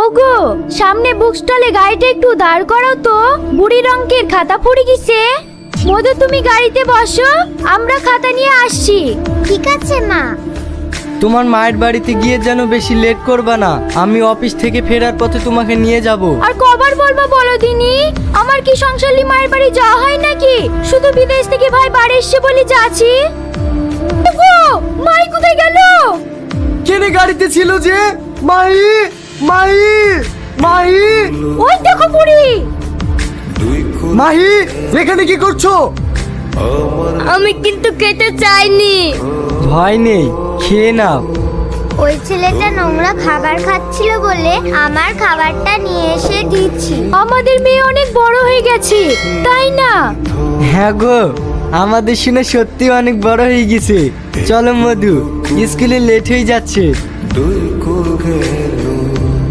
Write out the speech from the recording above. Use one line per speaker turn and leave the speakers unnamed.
ওগো, সামনে বুক স্টলে গাড়িটা একটু দাঁড় করাও তো, বুড়ি রঙের খাতা পড়ে গেছে। মধু, তুমি গাড়িতে বসো, আমরা খাতা নিয়ে আসছি।
ঠিক আছে মা।
তোমার মায়ের বাড়িতে গিয়ে যেন বেশি লেট করবা না, আমি অফিস থেকে ফেরার পথে তোমাকে নিয়ে যাব।
আর কবার বলবো বলো দিনি, আমার কি সংসারলি মায়ের বাড়ি যাওয়া হয় নাকি? শুধু বিদেশ থেকে ভাই বাড়ি এসছে বলে যাচ্ছি। ওগো, মাই কোথায় গেল?
কেনে গাড়িতে ছিল যে? মাই মাই মাই
ওই দেখো বুড়ি।
মাহি, এখানে কি করছো?
আমি কিন্তু খেতে চাইনি।
ভয় নেই, খেয়ে নাও।
ওই ছেলেটা নোংরা খাবার খাচ্ছিল বলে আমার খাবারটা নিয়ে এসে দিচ্ছি।
আমাদের মেয়ে অনেক বড় হয়ে গেছে, তাই না?
হ্যাঁ গো, আমাদের শুনে সত্যি অনেক বড় হয়ে গেছে। চলো মধু, স্কুলে লেট হয়ে যাচ্ছে।